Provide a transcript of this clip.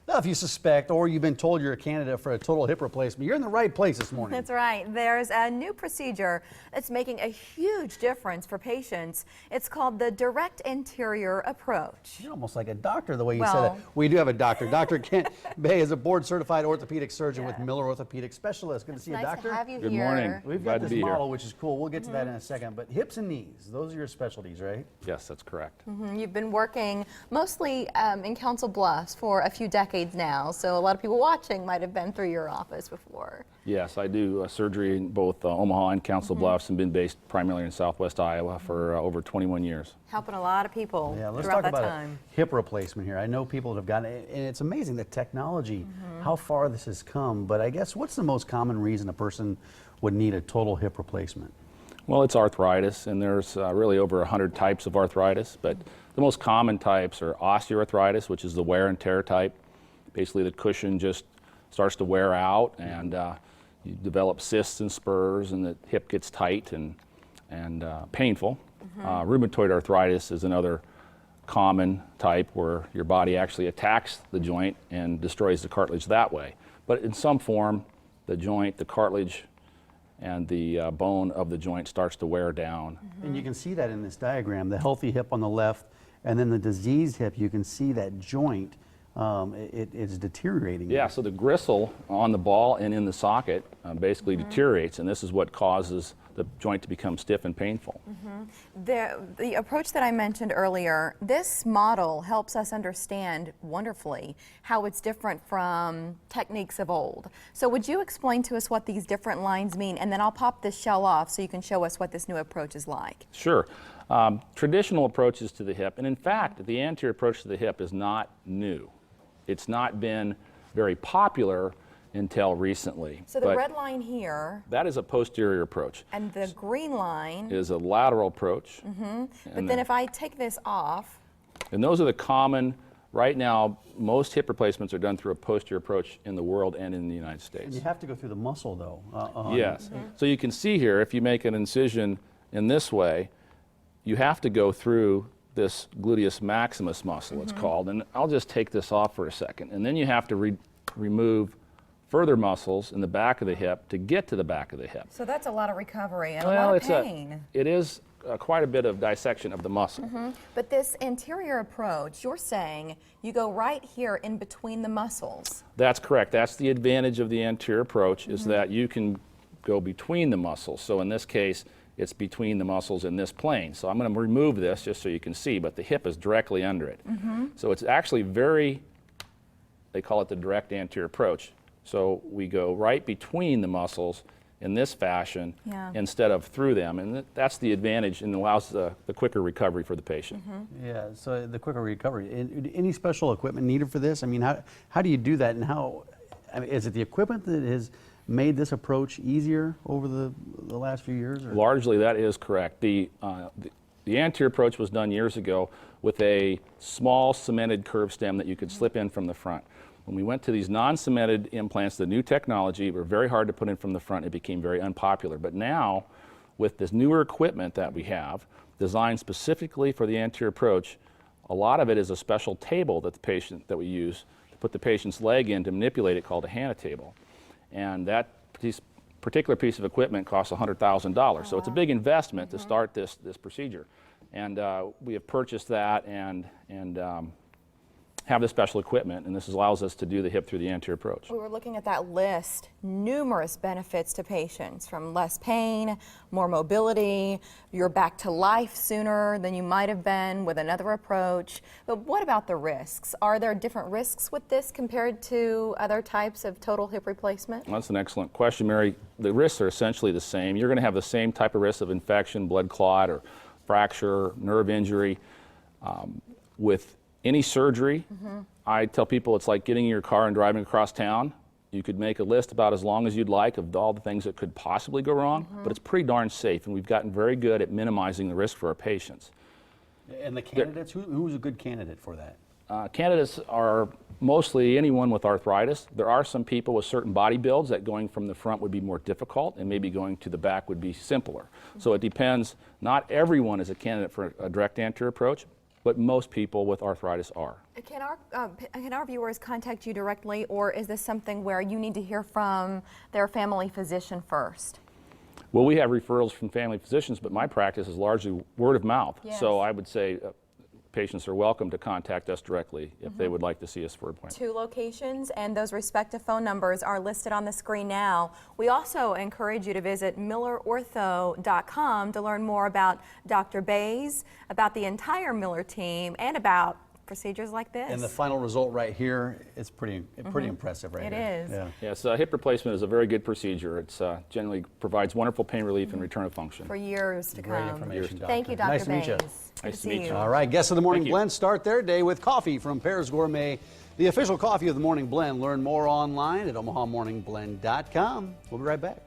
Now, if you suspect or you've been told you're a candidate for a total hip replacement, you're in the right place this morning. That's right. There's a new procedure that's making a huge difference for patients. It's called the direct anterior approach. You're almost like a doctor the way you said it. We do have a doctor. Dr. Kent Bay is a board-certified orthopedic surgeon with Miller Orthopedic Specialists. Good to see you, doctor. Nice to have you Good here. morning. We've got this model, which is cool. We'll get to that in a second. But hips and knees, those are your specialties, right? Yes, that's correct. You've been working mostly in Council Bluffs for a few decades now, so a lot of people watching might have been through your office before. Yes, I do surgery in both Omaha and Council Bluffs and been based primarily in Southwest Iowa for over 21 years. Helping a lot of people Let's throughout talk that about time. a hip replacement here. I know people have gotten it, and it's amazing the technology, how far this has come. But I guess what's the most common reason a person would need a total hip replacement? Well, it's arthritis, and there's really over 100 types of arthritis, but the most common types are osteoarthritis, which is the wear and tear type. Basically, the cushion just starts to wear out, and you develop cysts and spurs, and the hip gets tight and painful. Rheumatoid arthritis is another common type where your body actually attacks the joint and destroys the cartilage that way. But in some form, the joint, the cartilage, and the bone of the joint starts to wear down. And you can see that in this diagram, the healthy hip on the left, and then the diseased hip, you can see that joint, it is deteriorating. Yeah, so the gristle on the ball and in the socket basically deteriorates, and this is what causes the joint to become stiff and painful. The approach that I mentioned earlier, this model helps us understand wonderfully how it's different from techniques of old. So would you explain to us what these different lines mean, and then I'll pop this shell off so you can show us what this new approach is like. Sure. Traditional approaches to the hip, and in fact, the anterior approach to the hip is not new. It's not been very popular until recently. So the red line here, that is a posterior approach. And the green line is a lateral approach. But then if I take this off. And those are the common, right now, most hip replacements are done through a posterior approach in the world and in the United States. And you have to go through the muscle though. Yes. So you can see here, if you make an incision in this way, you have to go through this gluteus maximus muscle, it's called. And I'll just take this off for a second. And then you have to remove further muscles in the back of the hip to get to the back of the hip. So that's a lot of recovery and a lot of pain. It is quite a bit of dissection of the muscle. But this anterior approach, you're saying you go right here in between the muscles. That's correct. That's the advantage of the anterior approach, is that you can go between the muscles. So in this case, it's between the muscles in this plane. So I'm going to remove this just so you can see, but the hip is directly under it. So it's actually they call it the direct anterior approach. So we go right between the muscles in this fashion instead of through them, and that's the advantage and allows the quicker recovery for the patient. Yeah, so the quicker recovery. Any special equipment needed for this? I mean, how do you do that, and I mean, is it the equipment that has made this approach easier over the last few years? Or? Largely, that is correct. The anterior approach was done years ago with a small cemented curved stem that you could slip in from the front. When we went to these non-cemented implants, the new technology, were very hard to put in from the front. It became very unpopular. But now, with this newer equipment that we have, designed specifically for the anterior approach, a lot of it is a special table that we use to put the patient's leg in to manipulate it, called a Hana table. And that particular piece of equipment costs $100,000. So it's a big investment to start this procedure. And we have purchased that and have the special equipment, and this allows us to do the hip through the anterior approach. We were looking at that list, numerous benefits to patients, from less pain, more mobility, you're back to life sooner than you might have been with another approach. But what about the risks? Are there different risks with this compared to other types of total hip replacement? Well, that's an excellent question, Mary. The risks are essentially the same. You're going to have the same type of risk of infection, blood clot, or fracture, nerve injury. With any surgery, I tell people it's like getting in your car and driving across town. You could make a list about as long as you'd like of all the things that could possibly go wrong, but it's pretty darn safe, and we've gotten very good at minimizing the risk for our patients. And the candidates, who's a good candidate for that? Candidates are mostly anyone with arthritis. There are some people with certain body builds that going from the front would be more difficult, and maybe going to the back would be simpler. So it depends. Not everyone is a candidate for a direct anterior approach, but most people with arthritis are. Can our viewers contact you directly, or is this something where you need to hear from their family physician first? Well, we have referrals from family physicians, but my practice is largely word of mouth. Yes. So I would say patients are welcome to contact us directly if they would like to see us for an appointment. 2 locations, and those respective phone numbers are listed on the screen now. We also encourage you to visit millerortho.com to learn more about Dr. Bays, about the entire Miller team, and about procedures like this. And the final result right here, it's pretty impressive right It here. is. Yeah. Yes, hip replacement is a very good procedure. It generally provides wonderful pain relief and return of function. For years to Great come. information, Doctor. Thank you, Dr. Nice to meet you. Bays. Good Nice to see meet you. All right, guests of the Morning Thank you. Blend start their day with coffee from Pears Gourmet, the official coffee of the Morning Blend. Learn more online at omahamorningblend.com. We'll be right back.